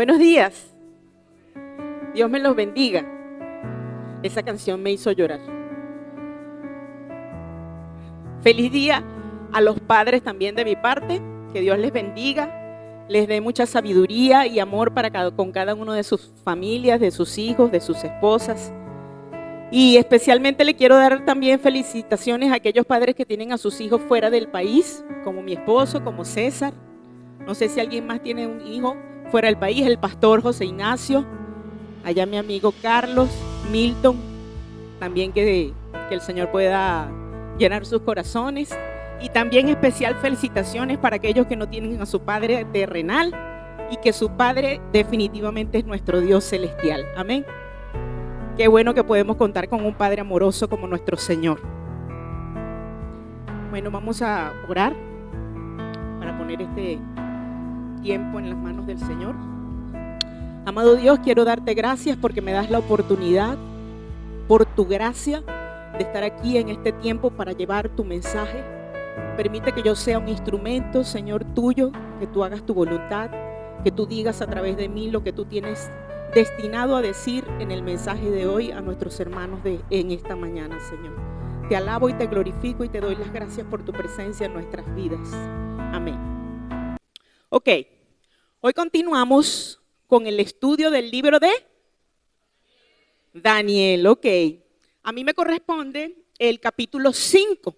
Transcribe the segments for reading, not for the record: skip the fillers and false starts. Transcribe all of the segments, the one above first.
Buenos días. Dios me los bendiga. Esa canción me hizo llorar. Feliz día a los padres también de mi parte. Que Dios les bendiga, les dé mucha sabiduría y amor con cada uno de sus familias, de sus hijos, de sus esposas. Y especialmente le quiero dar también felicitaciones a aquellos padres que tienen a sus hijos fuera del país, como mi esposo, como César. No sé si alguien más tiene un hijo fuera del país, el pastor José Ignacio, allá mi amigo Carlos, Milton, también que el Señor pueda llenar sus corazones. Y también especial felicitaciones para aquellos que no tienen a su Padre terrenal y que su Padre definitivamente es nuestro Dios celestial. Amén. Qué bueno que podemos contar con un Padre amoroso como nuestro Señor. Bueno, vamos a orar para poner este tiempo en las manos del Señor. Amado Dios, quiero darte gracias porque me das la oportunidad, por tu gracia, de estar aquí en este tiempo para llevar tu mensaje. Permite que yo sea un instrumento, Señor, tuyo, que tú hagas tu voluntad, que tú digas a través de mí lo que tú tienes destinado a decir en el mensaje de hoy a nuestros hermanos en esta mañana, Señor. Te alabo y te glorifico y te doy las gracias por tu presencia en nuestras vidas. Amén. Ok, hoy continuamos con el estudio del libro de Daniel. Ok, a mí me corresponde el capítulo 5,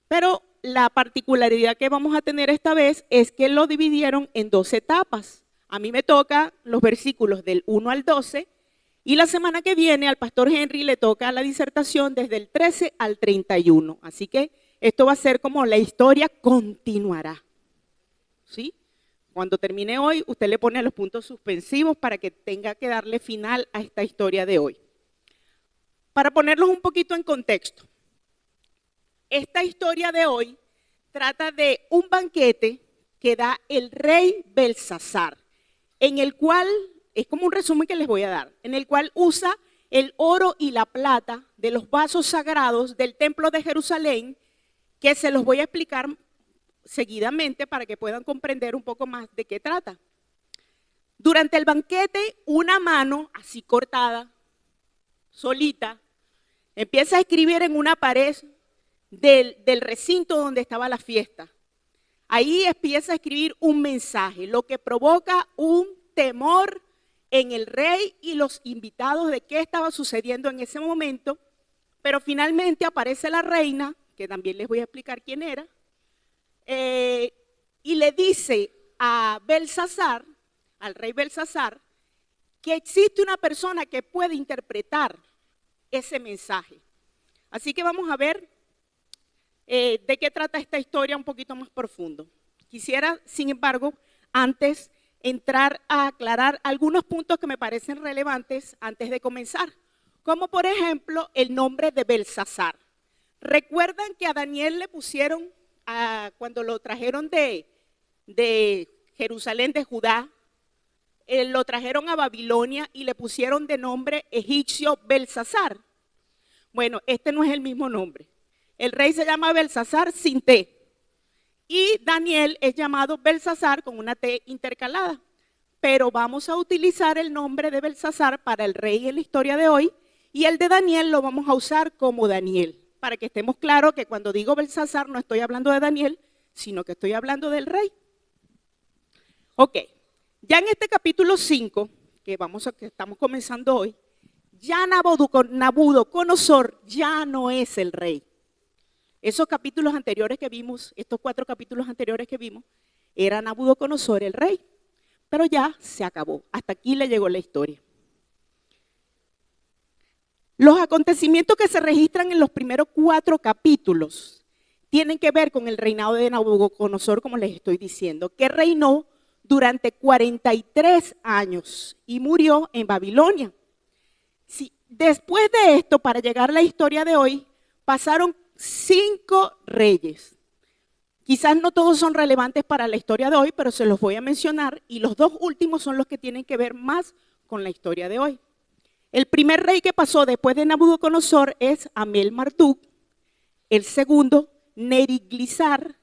pero la particularidad que vamos a tener esta vez es que lo dividieron en 2 etapas. A mí me toca los versículos del 1 al 12 y la semana que viene al pastor Henry le toca la disertación desde el 13 al 31. Así que esto va a ser como la historia continuará. ¿Sí? Cuando termine hoy, usted le pone los puntos suspensivos para que tenga que darle final a esta historia de hoy. Para ponerlos un poquito en contexto. Esta historia de hoy trata de un banquete que da el rey Belsasar, en el cual, es como un resumen que les voy a dar, en el cual usa el oro y la plata de los vasos sagrados del templo de Jerusalén, que se los voy a explicar seguidamente para que puedan comprender un poco más de qué trata. Durante el banquete, una mano así cortada, solita, empieza a escribir en una pared del recinto donde estaba la fiesta. Ahí empieza a escribir un mensaje, lo que provoca un temor en el rey y los invitados de qué estaba sucediendo en ese momento, pero finalmente aparece la reina, que también les voy a explicar quién era, y le dice a Belsasar, al rey Belsasar, que existe una persona que puede interpretar ese mensaje. Así que vamos a ver de qué trata esta historia un poquito más profundo. Quisiera, sin embargo, antes entrar a aclarar algunos puntos que me parecen relevantes antes de comenzar, como por ejemplo el nombre de Belsasar. ¿Recuerdan que a Daniel le pusieron, cuando lo trajeron de Jerusalén, de Judá, lo trajeron a Babilonia y le pusieron de nombre egipcio Belsasar? Bueno, este no es el mismo nombre. El rey se llama Belsasar sin T y Daniel es llamado Belsasar con una T intercalada. Pero vamos a utilizar el nombre de Belsasar para el rey en la historia de hoy y el de Daniel lo vamos a usar como Daniel, para que estemos claros que cuando digo Belsasar no estoy hablando de Daniel, sino que estoy hablando del rey. Ok, ya en este capítulo 5, que estamos comenzando hoy, ya Nabucodonosor ya no es el rey. Esos capítulos anteriores que vimos, estos 4 capítulos anteriores que vimos, era Nabucodonosor el rey, pero ya se acabó. Hasta aquí le llegó la historia. Los acontecimientos que se registran en los primeros 4 capítulos tienen que ver con el reinado de Nabucodonosor, como les estoy diciendo, que reinó durante 43 años y murió en Babilonia. Sí, después de esto, para llegar a la historia de hoy, pasaron 5 reyes. Quizás no todos son relevantes para la historia de hoy, pero se los voy a mencionar y los 2 últimos son los que tienen que ver más con la historia de hoy. El primer rey que pasó después de Nabucodonosor es Amel-Marduk, el segundo Neriglissar,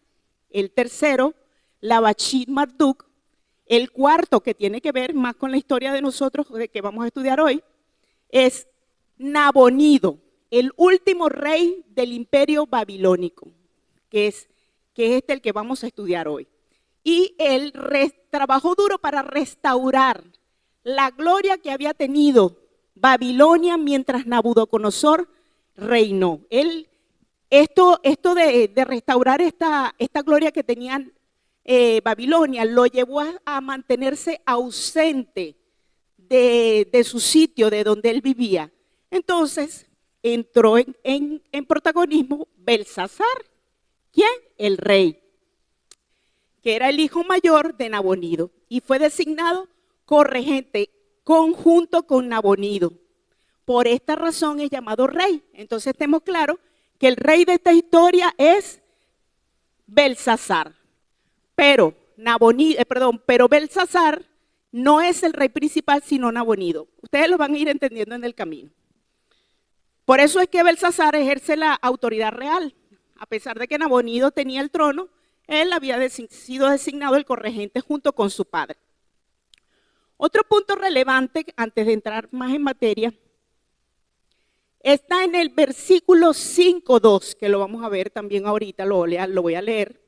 el tercero Labachid-Marduk, El cuarto, que tiene que ver más con la historia de nosotros, de que vamos a estudiar hoy, es Nabonido, el último rey del imperio babilónico, que es el que vamos a estudiar hoy. Y él trabajó duro para restaurar la gloria que había tenido Babilonia mientras Nabucodonosor reinó. Esto de restaurar esta gloria que tenían Babilonia lo llevó a mantenerse ausente de su sitio, de donde él vivía. Entonces entró en protagonismo Belsasar. ¿Quién? El rey, que era el hijo mayor de Nabonido, y fue designado corregente conjunto con Nabonido. Por esta razón es llamado rey. Entonces tenemos claro que el rey de esta historia es Belsasar. Pero Belsasar no es el rey principal, sino Nabonido. Ustedes lo van a ir entendiendo en el camino. Por eso es que Belsasar ejerce la autoridad real. A pesar de que Nabonido tenía el trono, él había sido designado el corregente junto con su padre. Otro punto relevante, antes de entrar más en materia, está en el versículo 5.2, que lo vamos a ver también ahorita, lo voy a leer,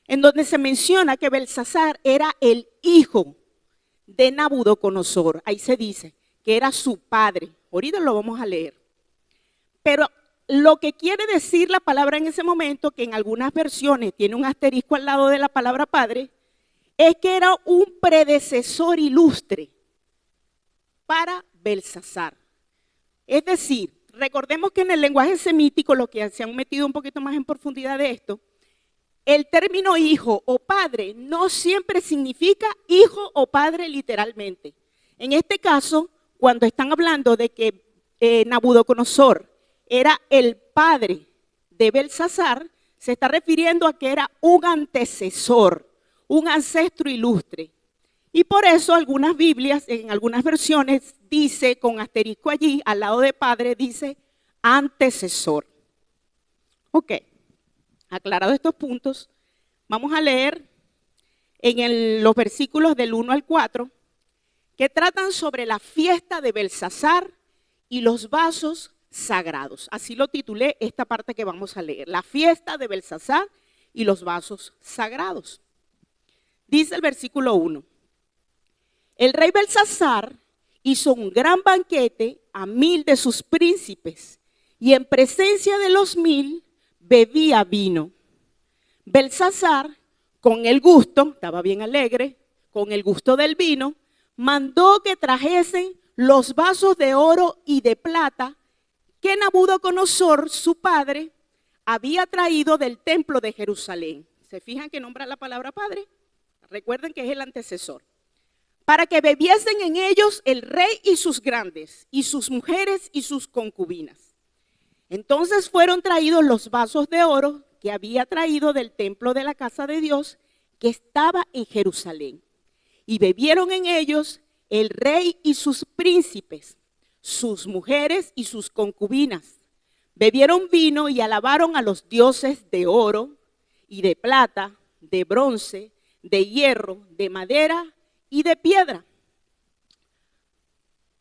en donde se menciona que Belsasar era el hijo de Nabucodonosor. Ahí se dice que era su padre. Ahorita lo vamos a leer. Pero lo que quiere decir la palabra en ese momento, que en algunas versiones tiene un asterisco al lado de la palabra padre, es que era un predecesor ilustre para Belsasar. Es decir, recordemos que en el lenguaje semítico, lo que se han metido un poquito más en profundidad de esto, el término hijo o padre no siempre significa hijo o padre literalmente. En este caso, cuando están hablando de que Nabucodonosor era el padre de Belsasar, se está refiriendo a que era un antecesor, un ancestro ilustre. Y por eso algunas Biblias, en algunas versiones, dice con asterisco allí, al lado de padre, dice antecesor. Ok, aclarados estos puntos, vamos a leer en los versículos del 1 al 4, que tratan sobre la fiesta de Belsasar y los vasos sagrados. Así lo titulé esta parte que vamos a leer, la fiesta de Belsasar y los vasos sagrados. Dice el versículo 1, el rey Belsasar hizo un gran banquete a 1000 de sus príncipes y en presencia de los 1000 bebía vino. Belsasar, con el gusto, estaba bien alegre, con el gusto del vino, mandó que trajesen los vasos de oro y de plata que Nabucodonosor, su padre, había traído del templo de Jerusalén. ¿Se fijan que nombra la palabra padre? Recuerden que es el antecesor. Para que bebiesen en ellos el rey y sus grandes, y sus mujeres y sus concubinas. Entonces fueron traídos los vasos de oro que había traído del templo de la casa de Dios, que estaba en Jerusalén. Y bebieron en ellos el rey y sus príncipes, sus mujeres y sus concubinas. Bebieron vino y alabaron a los dioses de oro y de plata, de bronce, de hierro, de madera y de piedra.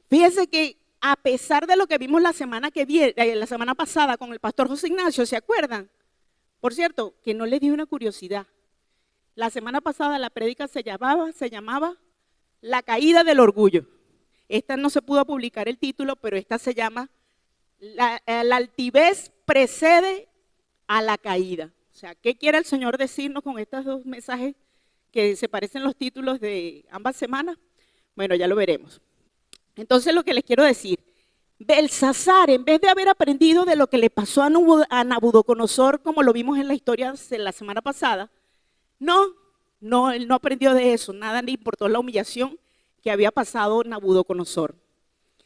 Fíjense que a pesar de lo que vimos la semana pasada con el pastor José Ignacio, ¿se acuerdan? Por cierto, que no les di una curiosidad. La semana pasada la prédica se llamaba La caída del orgullo. Esta no se pudo publicar el título, pero esta se llama La altivez precede a la caída. O sea, ¿qué quiere el Señor decirnos con estos dos mensajes que se parecen los títulos de ambas semanas? Bueno, ya lo veremos. Entonces lo que les quiero decir, Belsasar, en vez de haber aprendido de lo que le pasó a Nabucodonosor, como lo vimos en la historia de la semana pasada, él no aprendió de eso, nada le importó la humillación que había pasado Nabucodonosor,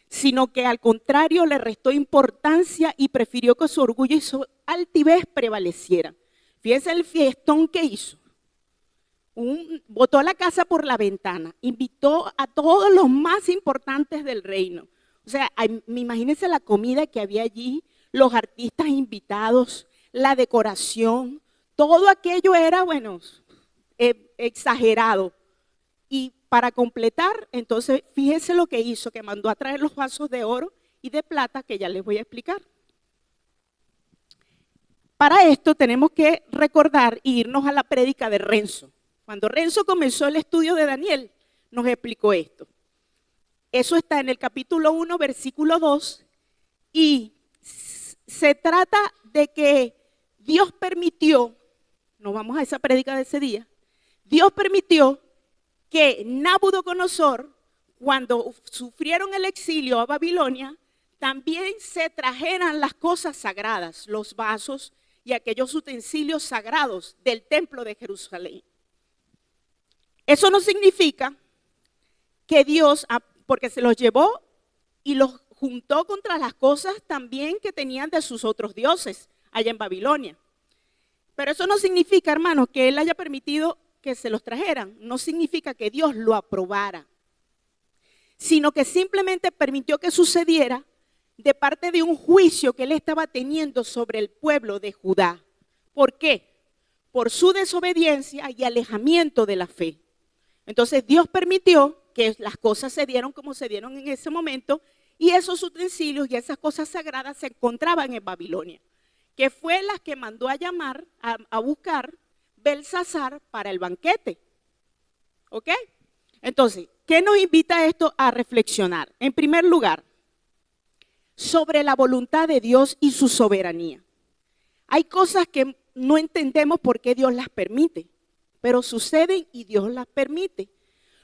sino que al contrario le restó importancia y prefirió que su orgullo y su altivez prevalecieran. Fíjense el fiestón que hizo. Botó la casa por la ventana, invitó a todos los más importantes del reino. O sea, imagínense la comida que había allí, los artistas invitados, la decoración, todo aquello era, bueno, exagerado. Y para completar, entonces fíjense lo que hizo, que mandó a traer los vasos de oro y de plata que ya les voy a explicar. Para esto tenemos que recordar e irnos a la prédica de Renzo. Cuando Renzo comenzó el estudio de Daniel, nos explicó esto. Eso está en el capítulo 1, versículo 2, y se trata de que Dios permitió, nos vamos a esa prédica de ese día, Dios permitió que Nabucodonosor, cuando sufrieron el exilio a Babilonia, también se trajeran las cosas sagradas, los vasos y aquellos utensilios sagrados del templo de Jerusalén. Eso no significa que Dios, porque se los llevó y los juntó contra las cosas también que tenían de sus otros dioses allá en Babilonia. Pero eso no significa, hermanos, que Él haya permitido que se los trajeran. No significa que Dios lo aprobara, sino que simplemente permitió que sucediera de parte de un juicio que Él estaba teniendo sobre el pueblo de Judá. ¿Por qué? Por su desobediencia y alejamiento de la fe. Entonces Dios permitió que las cosas se dieron como se dieron en ese momento, y esos utensilios y esas cosas sagradas se encontraban en Babilonia, que fue las que mandó a llamar, a buscar Belsasar para el banquete. ¿Ok? Entonces, ¿qué nos invita esto a reflexionar? En primer lugar, sobre la voluntad de Dios y su soberanía. Hay cosas que no entendemos por qué Dios las permite, pero suceden y Dios las permite.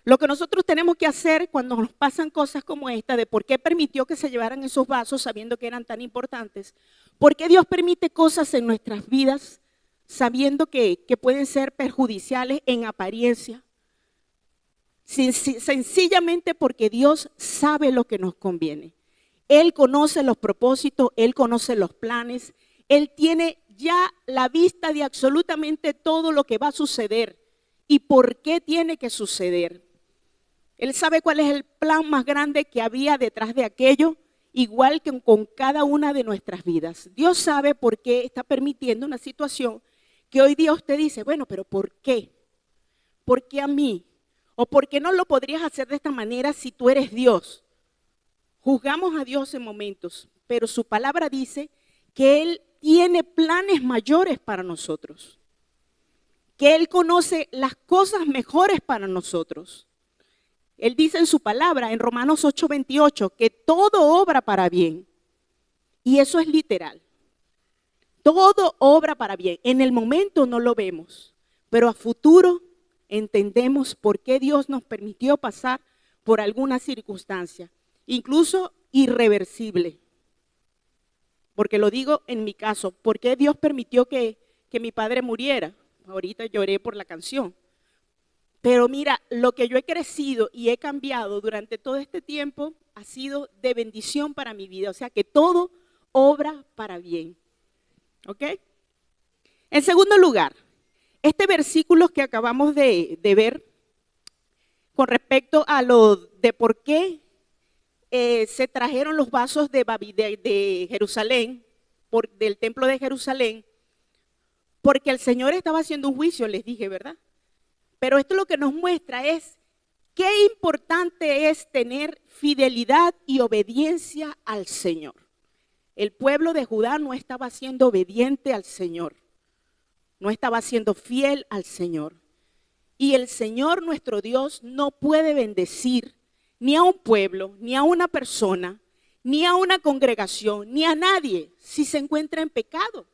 Lo que nosotros tenemos que hacer cuando nos pasan cosas como esta, de por qué permitió que se llevaran esos vasos sabiendo que eran tan importantes, por qué Dios permite cosas en nuestras vidas sabiendo que pueden ser perjudiciales en apariencia, sencillamente porque Dios sabe lo que nos conviene. Él conoce los propósitos, Él conoce los planes, Él tiene ya la vista de absolutamente todo lo que va a suceder y por qué tiene que suceder. Él sabe cuál es el plan más grande que había detrás de aquello, igual que con cada una de nuestras vidas. Dios sabe por qué está permitiendo una situación que hoy día usted dice, bueno, pero ¿por qué? ¿Por qué a mí? ¿O por qué no lo podrías hacer de esta manera si tú eres Dios? Juzgamos a Dios en momentos, pero su palabra dice que Él tiene planes mayores para nosotros, que Él conoce las cosas mejores para nosotros. Él dice en su palabra, en Romanos 8:28, que todo obra para bien. Y eso es literal. Todo obra para bien. En el momento no lo vemos, pero a futuro entendemos por qué Dios nos permitió pasar por alguna circunstancia, incluso irreversible. Porque lo digo en mi caso, ¿por qué Dios permitió que mi padre muriera? Ahorita lloré por la canción. Pero mira, lo que yo he crecido y he cambiado durante todo este tiempo ha sido de bendición para mi vida. O sea que todo obra para bien. ¿Ok? En segundo lugar, este versículo que acabamos de ver con respecto a lo de por qué se trajeron los vasos de Jerusalén, del templo de Jerusalén, porque el Señor estaba haciendo un juicio, les dije, ¿verdad? Pero esto lo que nos muestra es qué importante es tener fidelidad y obediencia al Señor. El pueblo de Judá no estaba siendo obediente al Señor, no estaba siendo fiel al Señor. Y el Señor nuestro Dios no puede bendecir ni a un pueblo, ni a una persona, ni a una congregación, ni a nadie si se encuentra en pecado.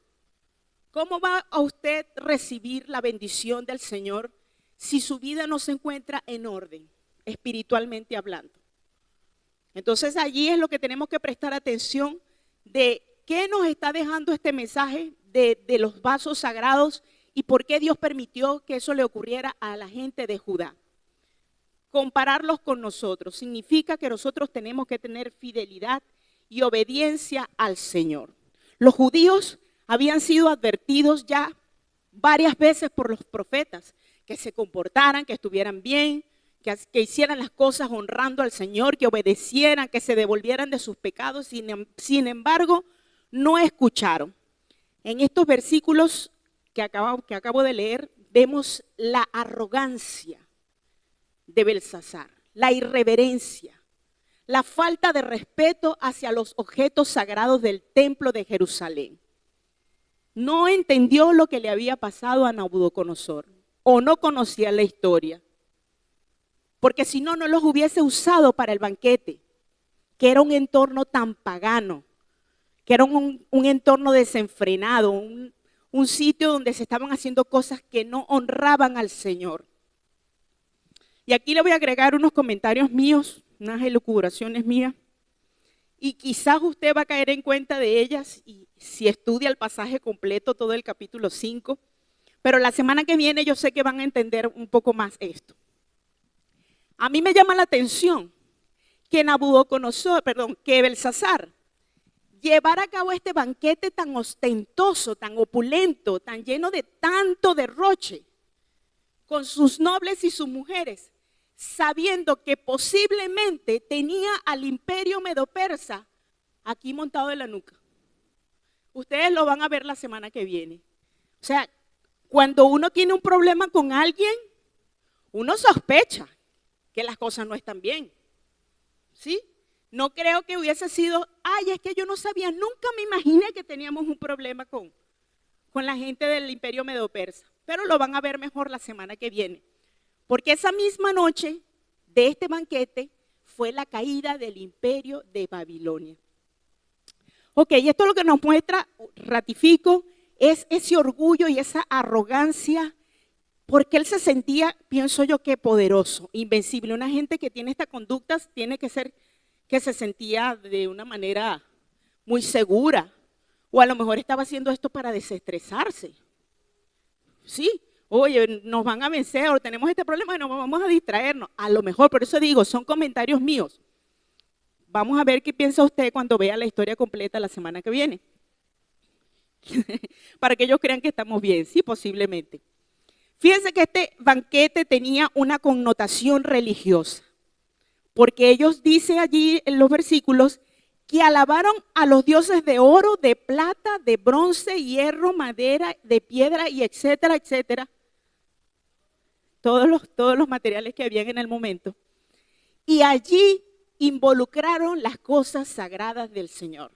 ¿Cómo va a usted recibir la bendición del Señor si su vida no se encuentra en orden, espiritualmente hablando? Entonces allí es lo que tenemos que prestar atención de qué nos está dejando este mensaje de los vasos sagrados y por qué Dios permitió que eso le ocurriera a la gente de Judá. Compararlos con nosotros significa que nosotros tenemos que tener fidelidad y obediencia al Señor. Los judíos habían sido advertidos ya varias veces por los profetas que se comportaran, que estuvieran bien, que hicieran las cosas honrando al Señor, que obedecieran, que se devolvieran de sus pecados. Sin embargo, no escucharon. En estos versículos que acabo de leer, vemos la arrogancia de Belsasar, la irreverencia, la falta de respeto hacia los objetos sagrados del templo de Jerusalén. No entendió lo que le había pasado a Nabucodonosor o no conocía la historia, porque si no, no los hubiese usado para el banquete, que era un entorno tan pagano, que era un entorno desenfrenado, un sitio donde se estaban haciendo cosas que no honraban al Señor. Y aquí le voy a agregar unos comentarios míos, unas elucubraciones mías, y quizás usted va a caer en cuenta de ellas y si estudia el pasaje completo, todo el capítulo 5, pero la semana que viene yo sé que van a entender un poco más esto. A mí me llama la atención que Belsasar llevara a cabo este banquete tan ostentoso, tan opulento, tan lleno de tanto derroche, con sus nobles y sus mujeres, sabiendo que posiblemente tenía al imperio medo-persa aquí montado en la nuca. Ustedes lo van a ver la semana que viene. O sea, cuando uno tiene un problema con alguien, uno sospecha que las cosas no están bien. ¿Sí? No creo que hubiese sido, es que yo no sabía, nunca me imaginé que teníamos un problema con la gente del imperio medo-persa. Pero lo van a ver mejor la semana que viene. Porque esa misma noche de este banquete fue la caída del imperio de Babilonia. Ok, y esto lo que nos muestra, ratifico, es ese orgullo y esa arrogancia, porque él se sentía, pienso yo, que poderoso, invencible. Una gente que tiene estas conductas tiene que ser que se sentía de una manera muy segura, o a lo mejor estaba haciendo esto para desestresarse. Sí, oye, nos van a vencer o tenemos este problema y nos vamos a distraernos. A lo mejor, por eso digo, son comentarios míos. Vamos a ver qué piensa usted cuando vea la historia completa la semana que viene. Para que ellos crean que estamos bien, sí, posiblemente. Fíjense que este banquete tenía una connotación religiosa, porque ellos dicen allí en los versículos que alabaron a los dioses de oro, de plata, de bronce, hierro, madera, de piedra y etcétera, etcétera. Todos los materiales que habían en el momento. Y allí involucraron las cosas sagradas del Señor.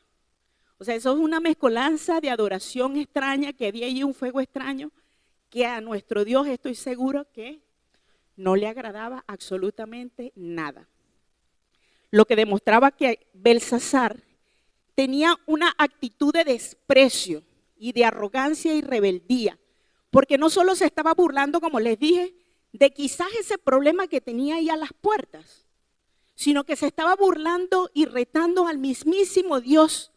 O sea, eso es una mezcolanza de adoración extraña, que había allí un fuego extraño, que a nuestro Dios estoy seguro que no le agradaba absolutamente nada. Lo que demostraba que Belsasar tenía una actitud de desprecio y de arrogancia y rebeldía, porque no solo se estaba burlando, como les dije, de quizás ese problema que tenía ahí a las puertas, sino que se estaba burlando y retando al mismísimo Dios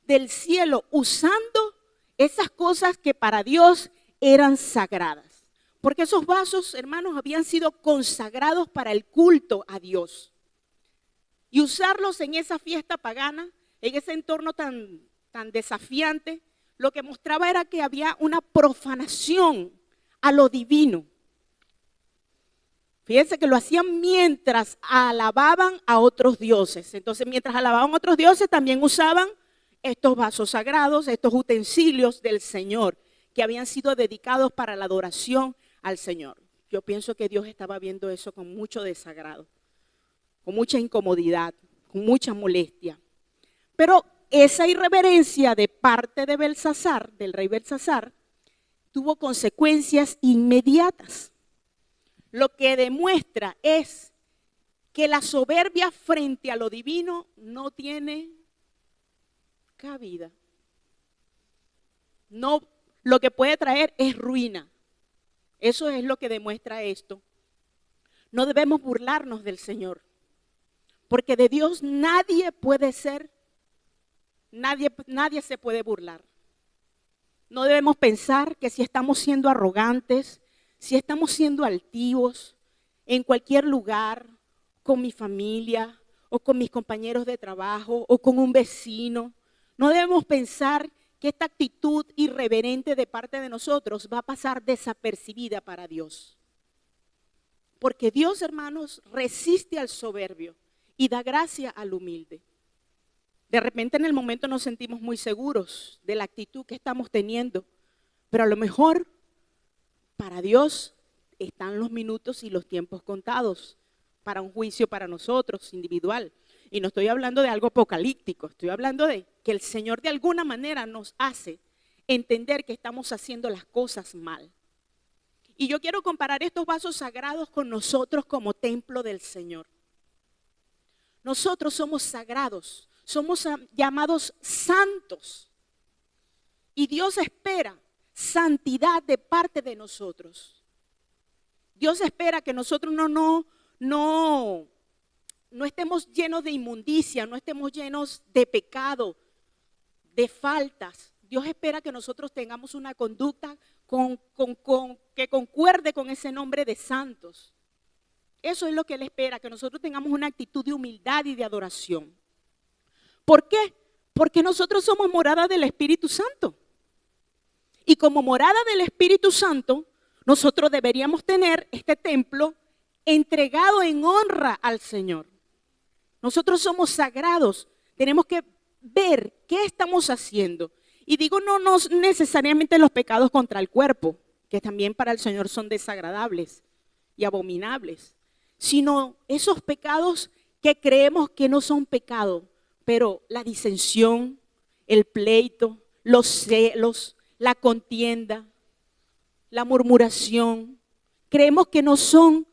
del cielo, usando esas cosas que para Dios eran sagradas. Porque esos vasos, hermanos, habían sido consagrados para el culto a Dios. Y usarlos en esa fiesta pagana, en ese entorno tan desafiante, lo que mostraba era que había una profanación a lo divino. Fíjense que lo hacían mientras alababan a otros dioses. Entonces, mientras alababan a otros dioses, también usaban estos vasos sagrados, estos utensilios del Señor, que habían sido dedicados para la adoración al Señor. Yo pienso que Dios estaba viendo eso con mucho desagrado, con mucha incomodidad, con mucha molestia. Pero esa irreverencia de parte de Belsasar, del rey Belsasar, tuvo consecuencias inmediatas. Lo que demuestra es que la soberbia frente a lo divino no tiene cabida. No, lo que puede traer es ruina. Eso es lo que demuestra esto. No debemos burlarnos del Señor, porque de Dios nadie se puede burlar. No debemos pensar que si estamos siendo arrogantes, si estamos siendo altivos en cualquier lugar, con mi familia o con mis compañeros de trabajo o con un vecino, no debemos pensar que esta actitud irreverente de parte de nosotros va a pasar desapercibida para Dios. Porque Dios, hermanos, resiste al soberbio y da gracia al humilde. De repente en el momento nos sentimos muy seguros de la actitud que estamos teniendo, pero a lo mejor para Dios están los minutos y los tiempos contados. para un juicio para nosotros, individual. Y no estoy hablando de algo apocalíptico, estoy hablando de que el Señor de alguna manera nos hace entender que estamos haciendo las cosas mal. Y yo quiero comparar estos vasos sagrados con nosotros como templo del Señor. Nosotros somos sagrados, somos llamados santos. Y Dios espera santidad de parte de nosotros. Dios espera que nosotros no estemos llenos de inmundicia, no estemos llenos de pecado, de faltas. Dios espera que nosotros tengamos una conducta que concuerde con ese nombre de santos. Eso es lo que Él espera, que nosotros tengamos una actitud de humildad y de adoración. ¿Por qué? Porque nosotros somos morada del Espíritu Santo. Y como morada del Espíritu Santo, nosotros deberíamos tener este templo entregado en honra al Señor. Nosotros somos sagrados, tenemos que ver qué estamos haciendo. Y digo no necesariamente los pecados contra el cuerpo, que también para el Señor son desagradables y abominables, sino esos pecados que creemos que no son pecado, pero la disensión, el pleito, los celos, la contienda, la murmuración, creemos que no son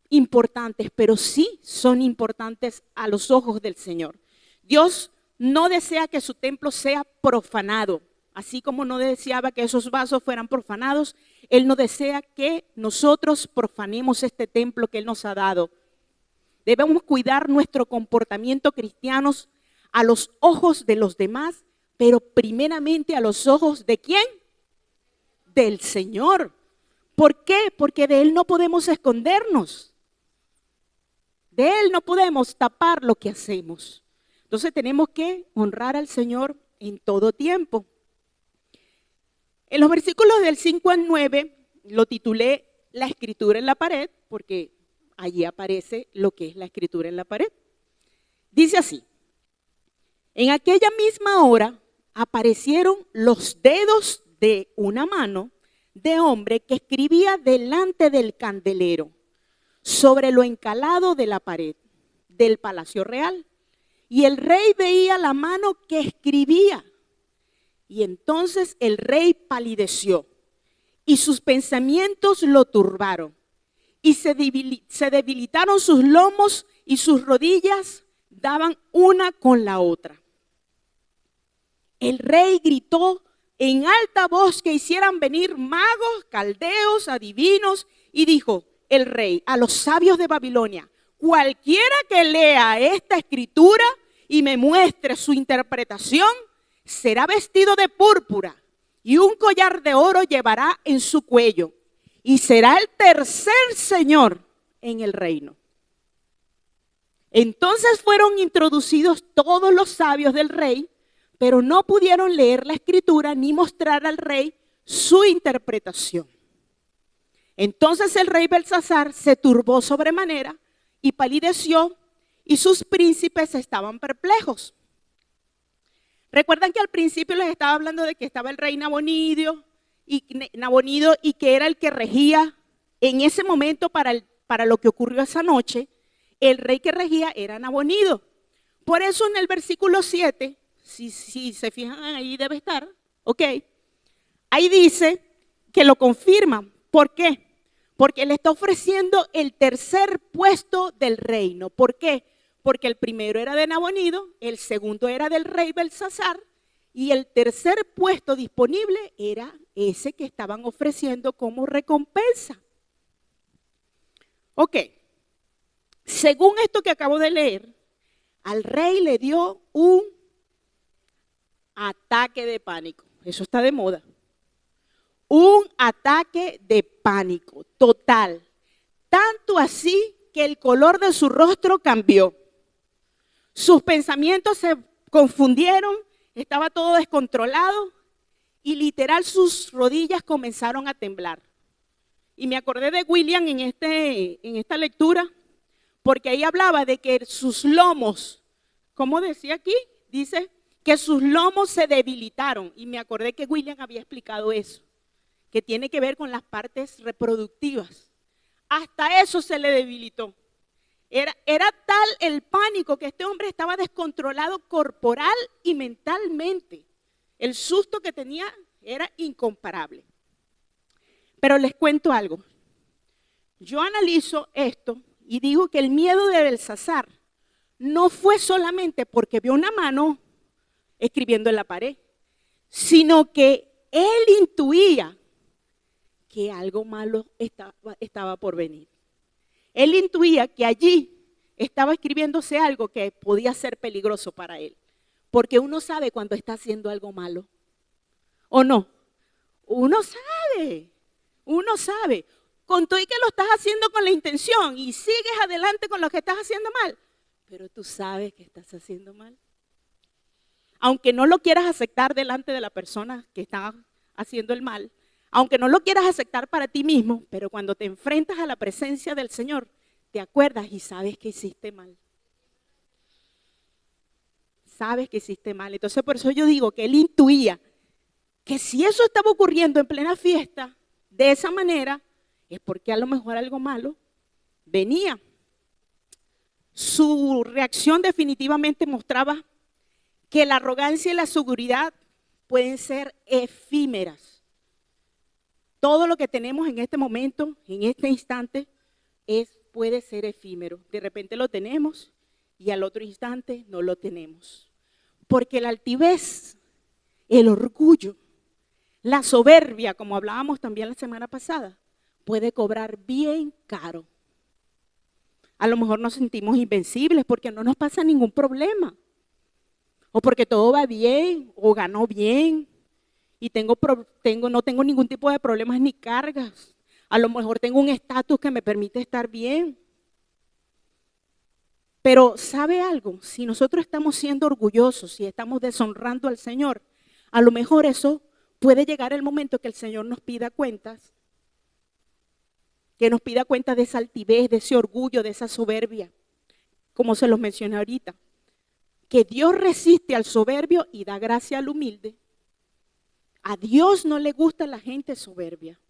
importantes, pero sí son importantes a los ojos del Señor. Dios no desea que su templo sea profanado, así como no deseaba que esos vasos fueran profanados. Él no desea que nosotros profanemos este templo que Él nos ha dado. Debemos cuidar nuestro comportamiento cristiano a los ojos de los demás, pero primeramente a los ojos ¿de quién? Del Señor. ¿Por qué? Porque de Él no podemos escondernos. De Él no podemos tapar lo que hacemos. Entonces tenemos que honrar al Señor en todo tiempo. En los versículos del 5 al 9 lo titulé La Escritura en la pared, porque allí aparece lo que es la Escritura en la pared. Dice así: en aquella misma hora aparecieron los dedos de una mano de hombre que escribía delante del candelero, sobre lo encalado de la pared del palacio real. Y el rey veía la mano que escribía. Y entonces el rey palideció y sus pensamientos lo turbaron. Y se debilitaron sus lomos y sus rodillas daban una con la otra. El rey gritó en alta voz que hicieran venir magos, caldeos, adivinos, y dijo el rey a los sabios de Babilonia: cualquiera que lea esta escritura y me muestre su interpretación, será vestido de púrpura y un collar de oro llevará en su cuello, y será el tercer señor en el reino. Entonces fueron introducidos todos los sabios del rey, pero no pudieron leer la escritura ni mostrar al rey su interpretación. Entonces el rey Belsasar se turbó sobremanera y palideció, y sus príncipes estaban perplejos. Recuerdan que al principio les estaba hablando de que estaba el rey Nabonido y que era el que regía en ese momento para lo que ocurrió esa noche. El rey que regía era Nabonido. Por eso en el versículo 7, si se fijan ahí debe estar, ok, ahí dice que lo confirma. ¿Por qué? Porque le está ofreciendo el tercer puesto del reino. ¿Por qué? Porque el primero era de Nabonido, el segundo era del rey Belsasar, y el tercer puesto disponible era ese que estaban ofreciendo como recompensa. Ok, según esto que acabo de leer, al rey le dio un ataque de pánico. Eso está de moda. Un ataque de pánico total. Tanto así que el color de su rostro cambió. Sus pensamientos se confundieron, estaba todo descontrolado y literal sus rodillas comenzaron a temblar. Y me acordé de William en esta lectura, porque ahí hablaba de que sus lomos, ¿cómo decía aquí? Dice que sus lomos se debilitaron. Y me acordé que William había explicado eso, que tiene que ver con las partes reproductivas. Hasta eso se le debilitó. Era tal el pánico que este hombre estaba descontrolado corporal y mentalmente. El susto que tenía era incomparable. Pero les cuento algo. Yo analizo esto y digo que el miedo de Belsasar no fue solamente porque vio una mano escribiendo en la pared, sino que él intuía que algo malo estaba por venir. Él intuía que allí estaba escribiéndose algo que podía ser peligroso para él. Porque uno sabe cuando está haciendo algo malo. ¿O no? Uno sabe. Con todo y que lo estás haciendo con la intención y sigues adelante con lo que estás haciendo mal. Pero tú sabes que estás haciendo mal. Aunque no lo quieras aceptar delante de la persona que está haciendo el mal, aunque no lo quieras aceptar para ti mismo, pero cuando te enfrentas a la presencia del Señor, te acuerdas y sabes que hiciste mal. Sabes que hiciste mal. Entonces por eso yo digo que él intuía que si eso estaba ocurriendo en plena fiesta, de esa manera, es porque a lo mejor algo malo venía. Su reacción definitivamente mostraba que la arrogancia y la seguridad pueden ser efímeras. Todo lo que tenemos en este momento, en este instante, puede ser efímero. De repente lo tenemos y al otro instante no lo tenemos. Porque la altivez, el orgullo, la soberbia, como hablábamos también la semana pasada, puede cobrar bien caro. A lo mejor nos sentimos invencibles porque no nos pasa ningún problema. O porque todo va bien, o ganó bien, y no tengo ningún tipo de problemas ni cargas. A lo mejor tengo un estatus que me permite estar bien. Pero ¿sabe algo? Si nosotros estamos siendo orgullosos, si estamos deshonrando al Señor, a lo mejor eso puede llegar el momento que el Señor nos pida cuentas, que nos pida cuentas de esa altivez, de ese orgullo, de esa soberbia, como se los mencioné ahorita. Que Dios resiste al soberbio y da gracia al humilde. A Dios no le gusta la gente soberbia,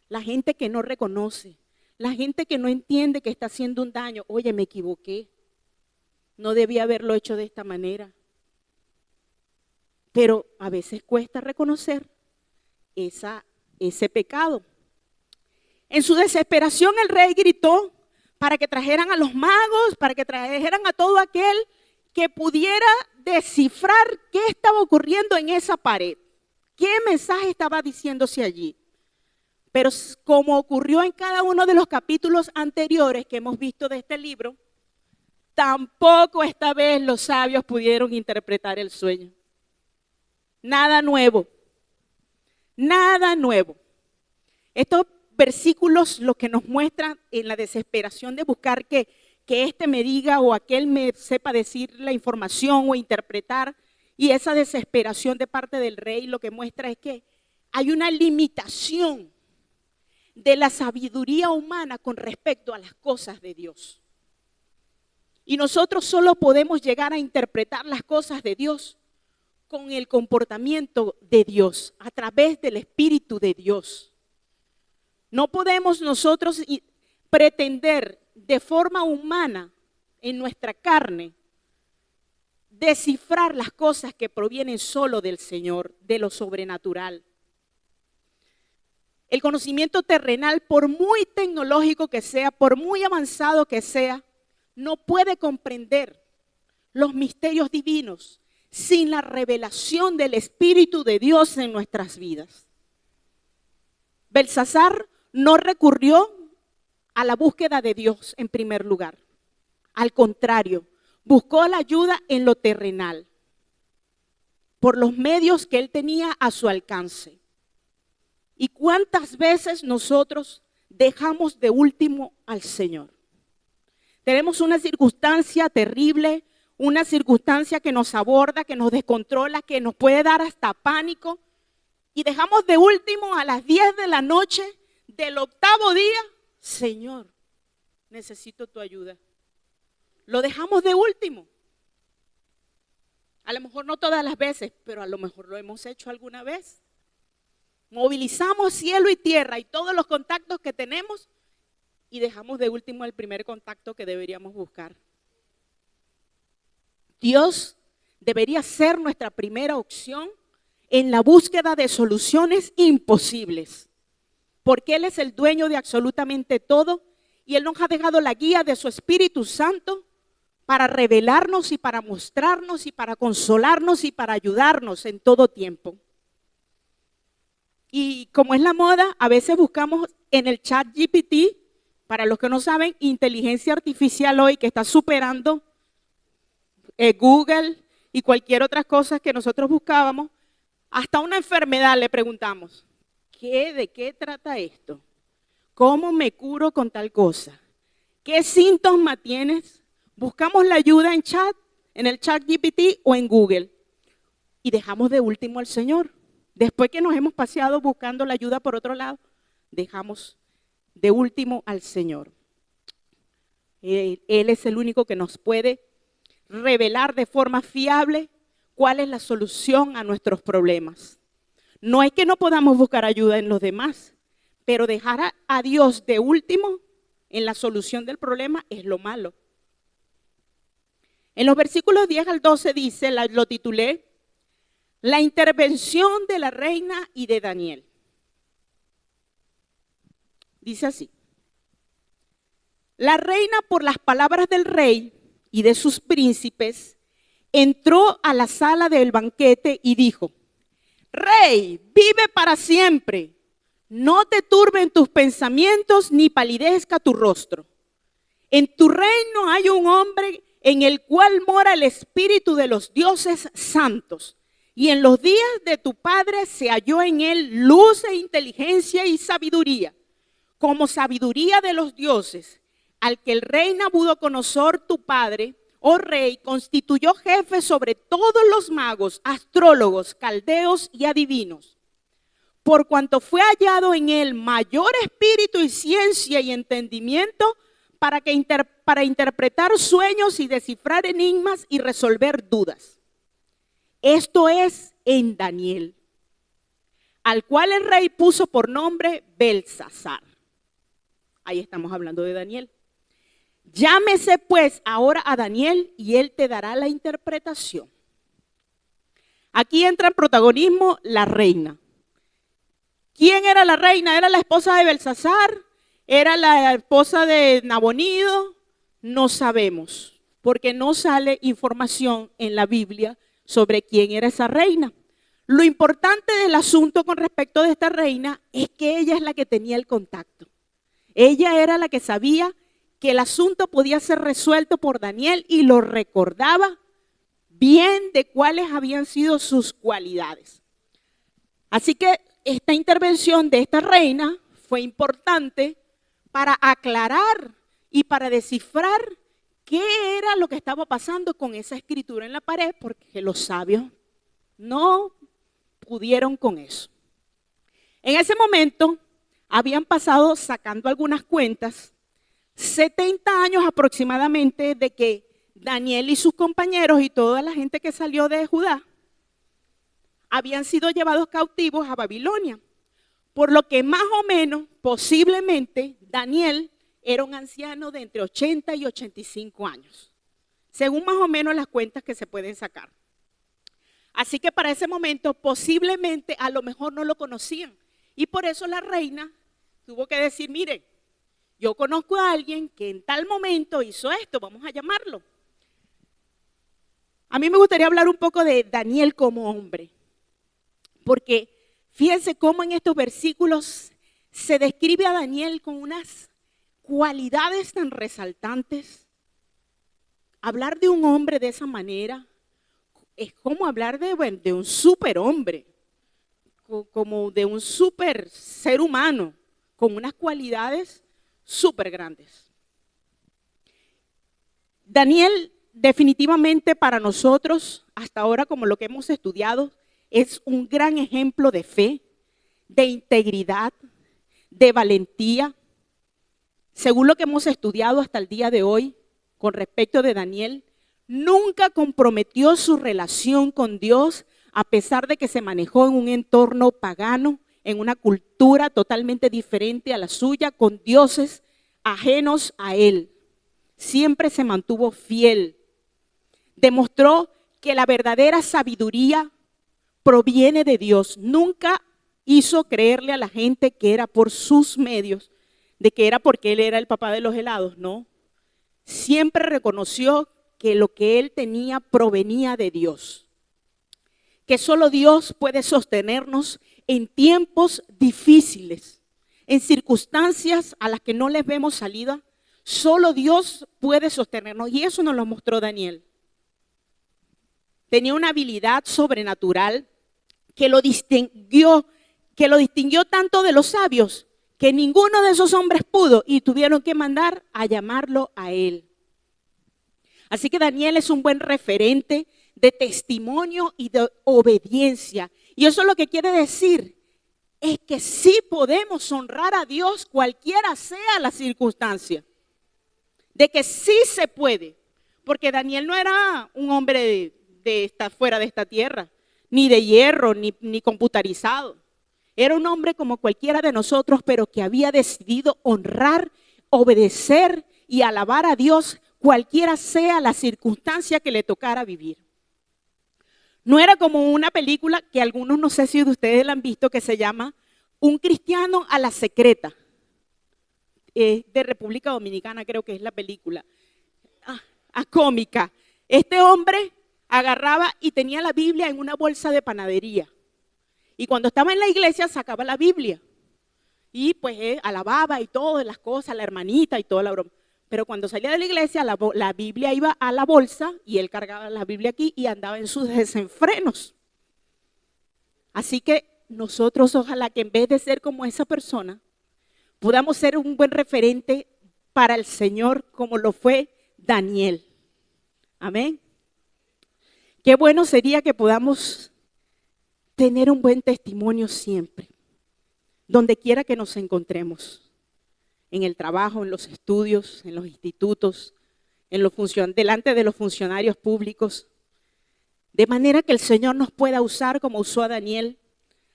la gente que no reconoce, la gente que no entiende que está haciendo un daño. Oye, me equivoqué, no debía haberlo hecho de esta manera. Pero a veces cuesta reconocer ese pecado. En su desesperación el rey gritó para que trajeran a los magos, para que trajeran a todo aquel que pudiera descifrar qué estaba ocurriendo en esa pared, qué mensaje estaba diciéndose allí. Pero como ocurrió en cada uno de los capítulos anteriores que hemos visto de este libro, tampoco esta vez los sabios pudieron interpretar el sueño. Nada nuevo, nada nuevo. Estos versículos lo que nos muestran en la desesperación de buscar que este me diga o aquel me sepa decir la información o interpretar, y esa desesperación de parte del rey lo que muestra es que hay una limitación de la sabiduría humana con respecto a las cosas de Dios. Y nosotros solo podemos llegar a interpretar las cosas de Dios con el comportamiento de Dios, a través del Espíritu de Dios. No podemos nosotros pretender de forma humana, en nuestra carne, descifrar las cosas que provienen solo del Señor, de lo sobrenatural. El conocimiento terrenal, por muy tecnológico que sea, por muy avanzado que sea, no puede comprender los misterios divinos sin la revelación del Espíritu de Dios en nuestras vidas. Belsasar no recurrió a la búsqueda de Dios en primer lugar. Al contrario, buscó la ayuda en lo terrenal, por los medios que él tenía a su alcance. ¿Y cuántas veces nosotros dejamos de último al Señor? Tenemos una circunstancia terrible, una circunstancia que nos aborda, que nos descontrola, que nos puede dar hasta pánico, y dejamos de último a las 10 de la noche del 8º día. Señor, necesito tu ayuda. Lo dejamos de último. A lo mejor no todas las veces, pero a lo mejor lo hemos hecho alguna vez. Movilizamos cielo y tierra y todos los contactos que tenemos y dejamos de último el primer contacto que deberíamos buscar. Dios debería ser nuestra primera opción en la búsqueda de soluciones imposibles, porque Él es el dueño de absolutamente todo y Él nos ha dejado la guía de su Espíritu Santo para revelarnos y para mostrarnos y para consolarnos y para ayudarnos en todo tiempo. Y como es la moda, a veces buscamos en el ChatGPT, para los que no saben, inteligencia artificial hoy que está superando Google y cualquier otra cosa que nosotros buscábamos, hasta una enfermedad le preguntamos, ¿de qué trata esto? ¿Cómo me curo con tal cosa? ¿Qué síntomas tienes? Buscamos la ayuda en el ChatGPT o en Google y dejamos de último al Señor. Después que nos hemos paseado buscando la ayuda por otro lado, dejamos de último al Señor. Él es el único que nos puede revelar de forma fiable cuál es la solución a nuestros problemas. No es que no podamos buscar ayuda en los demás, pero dejar a Dios de último en la solución del problema es lo malo. En los versículos 10 al 12 dice, lo titulé, la intervención de la reina y de Daniel. Dice así, la reina por las palabras del rey y de sus príncipes entró a la sala del banquete y dijo, Rey, vive para siempre, no te turben tus pensamientos ni palidezca tu rostro. En tu reino hay un hombre en el cual mora el espíritu de los dioses santos. Y en los días de tu padre se halló en él luz e inteligencia y sabiduría, como sabiduría de los dioses, al que el rey Nabucodonosor, tu padre, oh rey, constituyó jefe sobre todos los magos, astrólogos, caldeos y adivinos. Por cuanto fue hallado en él mayor espíritu y ciencia y entendimiento para interpretar sueños y descifrar enigmas y resolver dudas. Esto es en Daniel, al cual el rey puso por nombre Belsasar. Ahí estamos hablando de Daniel. Llámese pues ahora a Daniel y él te dará la interpretación. Aquí entra en protagonismo la reina. ¿Quién era la reina? ¿Era la esposa de Belsasar? ¿Era la esposa de Nabonido? No sabemos, porque no sale información en la Biblia sobre quién era esa reina. Lo importante del asunto con respecto de esta reina es que ella es la que tenía el contacto. Ella era la que sabía que el asunto podía ser resuelto por Daniel y lo recordaba bien de cuáles habían sido sus cualidades. Así que esta intervención de esta reina fue importante para aclarar y para descifrar qué era lo que estaba pasando con esa escritura en la pared, porque los sabios no pudieron con eso. En ese momento habían pasado, sacando algunas cuentas, 70 años aproximadamente de que Daniel y sus compañeros y toda la gente que salió de Judá habían sido llevados cautivos a Babilonia. Por lo que más o menos, posiblemente, Daniel era un anciano de entre 80 y 85 años, según más o menos las cuentas que se pueden sacar. Así que para ese momento, posiblemente, a lo mejor no lo conocían. Y por eso la reina tuvo que decir, miren, yo conozco a alguien que en tal momento hizo esto, vamos a llamarlo. A mí me gustaría hablar un poco de Daniel como hombre, porque fíjense cómo en estos versículos se describe a Daniel con unas cualidades tan resaltantes. Hablar de un hombre de esa manera es como hablar de un superhombre, como de un super ser humano, con unas cualidades súper grandes. Daniel definitivamente para nosotros, hasta ahora como lo que hemos estudiado, es un gran ejemplo de fe, de integridad, de valentía. Según lo que hemos estudiado hasta el día de hoy con respecto de Daniel, nunca comprometió su relación con Dios a pesar de que se manejó en un entorno pagano, en una cultura totalmente diferente a la suya, con dioses ajenos a él. Siempre se mantuvo fiel. Demostró que la verdadera sabiduría proviene de Dios. Nunca hizo creerle a la gente que era por sus medios, de que era porque él era el papá de los helados, no. Siempre reconoció que lo que él tenía provenía de Dios. Que solo Dios puede sostenernos en tiempos difíciles, en circunstancias a las que no les vemos salida. Solo Dios puede sostenernos, y eso nos lo mostró Daniel. Tenía una habilidad sobrenatural que lo distinguió tanto de los sabios, que ninguno de esos hombres pudo y tuvieron que mandar a llamarlo a él. Así que Daniel es un buen referente de testimonio y de obediencia. Y eso lo que quiere decir es que sí podemos honrar a Dios cualquiera sea la circunstancia. De que sí se puede. Porque Daniel no era un hombre de estar fuera de esta tierra, ni de hierro, ni computarizado. Era un hombre como cualquiera de nosotros, pero que había decidido honrar, obedecer y alabar a Dios cualquiera sea la circunstancia que le tocara vivir. No era como una película que algunos, no sé si de ustedes la han visto, que se llama Un cristiano a la secreta. De República Dominicana creo que es la película. Cómica. Este hombre agarraba y tenía la Biblia en una bolsa de panadería. Y cuando estaba en la iglesia sacaba la Biblia. Y pues alababa y todas las cosas, la hermanita y toda la broma. Pero cuando salía de la iglesia, la Biblia iba a la bolsa y él cargaba la Biblia aquí y andaba en sus desenfrenos. Así que nosotros ojalá que en vez de ser como esa persona, podamos ser un buen referente para el Señor como lo fue Daniel. Amén. Qué bueno sería que podamos tener un buen testimonio siempre, donde quiera que nos encontremos, en el trabajo, en los estudios, en los institutos, delante de los funcionarios públicos, de manera que el Señor nos pueda usar como usó a Daniel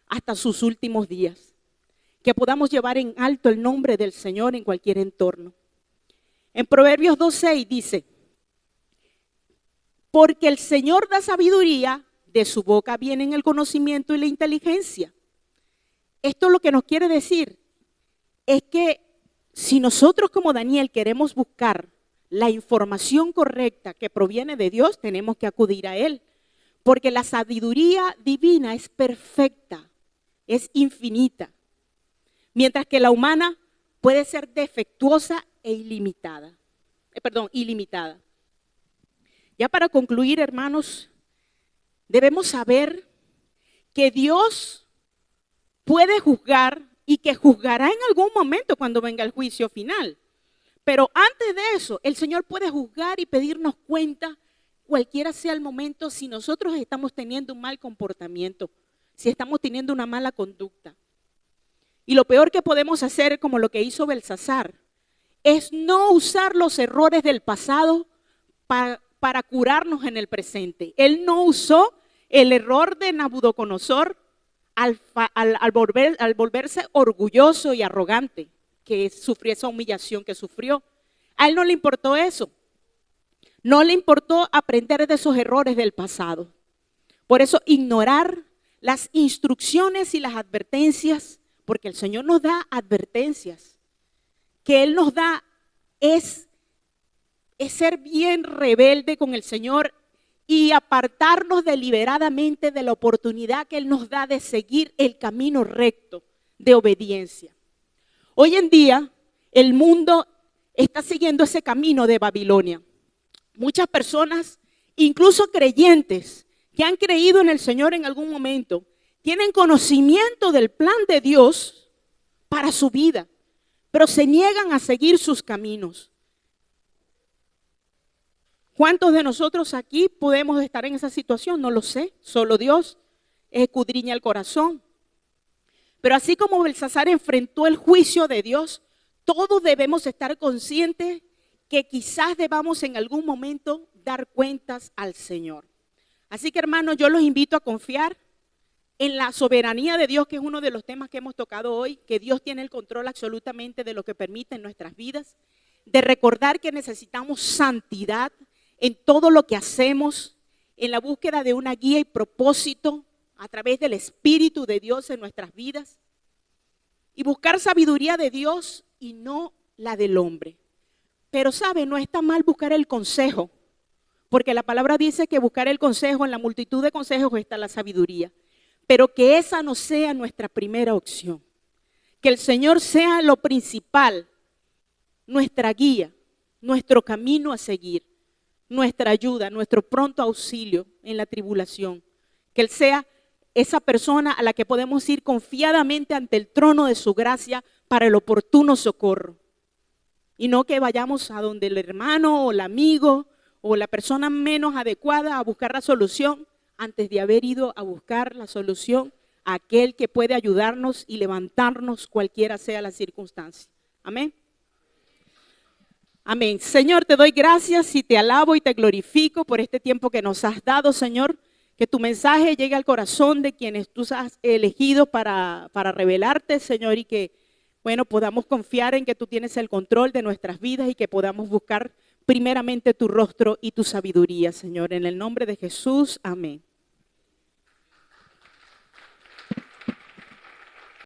hasta sus últimos días, que podamos llevar en alto el nombre del Señor en cualquier entorno. En Proverbios 2:6 dice, porque el Señor da sabiduría, de su boca vienen el conocimiento y la inteligencia. Esto lo que nos quiere decir es que si nosotros como Daniel queremos buscar la información correcta que proviene de Dios, tenemos que acudir a Él. Porque la sabiduría divina es perfecta, es infinita. Mientras que la humana puede ser defectuosa e ilimitada. Ya para concluir, hermanos, debemos saber que Dios puede juzgar y que juzgará en algún momento cuando venga el juicio final. Pero antes de eso, el Señor puede juzgar y pedirnos cuenta, cualquiera sea el momento, si nosotros estamos teniendo un mal comportamiento, si estamos teniendo una mala conducta. Y lo peor que podemos hacer, como lo que hizo Belsasar, es no usar los errores del pasado para curarnos en el presente. Él no usó el error de Nabucodonosor al volverse orgulloso y arrogante, que sufrió esa humillación que sufrió. A él no le importó eso. No le importó aprender de esos errores del pasado. Por eso ignorar las instrucciones y las advertencias, porque el Señor nos da advertencias, que Él nos da es ser bien rebelde con el Señor y apartarnos deliberadamente de la oportunidad que Él nos da de seguir el camino recto de obediencia. Hoy en día el mundo está siguiendo ese camino de Babilonia. Muchas personas, incluso creyentes, que han creído en el Señor en algún momento, tienen conocimiento del plan de Dios para su vida, pero se niegan a seguir sus caminos. ¿Cuántos de nosotros aquí podemos estar en esa situación? No lo sé, solo Dios escudriña el corazón. Pero así como Belsasar enfrentó el juicio de Dios, todos debemos estar conscientes que quizás debamos en algún momento dar cuentas al Señor. Así que hermanos, yo los invito a confiar en la soberanía de Dios, que es uno de los temas que hemos tocado hoy, que Dios tiene el control absolutamente de lo que permite en nuestras vidas, de recordar que necesitamos santidad en todo lo que hacemos, en la búsqueda de una guía y propósito a través del Espíritu de Dios en nuestras vidas, y buscar sabiduría de Dios y no la del hombre. Pero sabe, no está mal buscar el consejo, porque la palabra dice que buscar el consejo, en la multitud de consejos está la sabiduría, pero que esa no sea nuestra primera opción, que el Señor sea lo principal, nuestra guía, nuestro camino a seguir, nuestra ayuda, nuestro pronto auxilio en la tribulación, que Él sea esa persona a la que podemos ir confiadamente ante el trono de su gracia para el oportuno socorro. Y no que vayamos a donde el hermano o el amigo o la persona menos adecuada a buscar la solución antes de haber ido a buscar la solución a aquel que puede ayudarnos y levantarnos cualquiera sea la circunstancia. Amén. Amén. Señor, te doy gracias y te alabo y te glorifico por este tiempo que nos has dado, Señor. Que tu mensaje llegue al corazón de quienes tú has elegido para revelarte, Señor, y que, bueno, podamos confiar en que tú tienes el control de nuestras vidas y que podamos buscar primeramente tu rostro y tu sabiduría, Señor. En el nombre de Jesús, amén.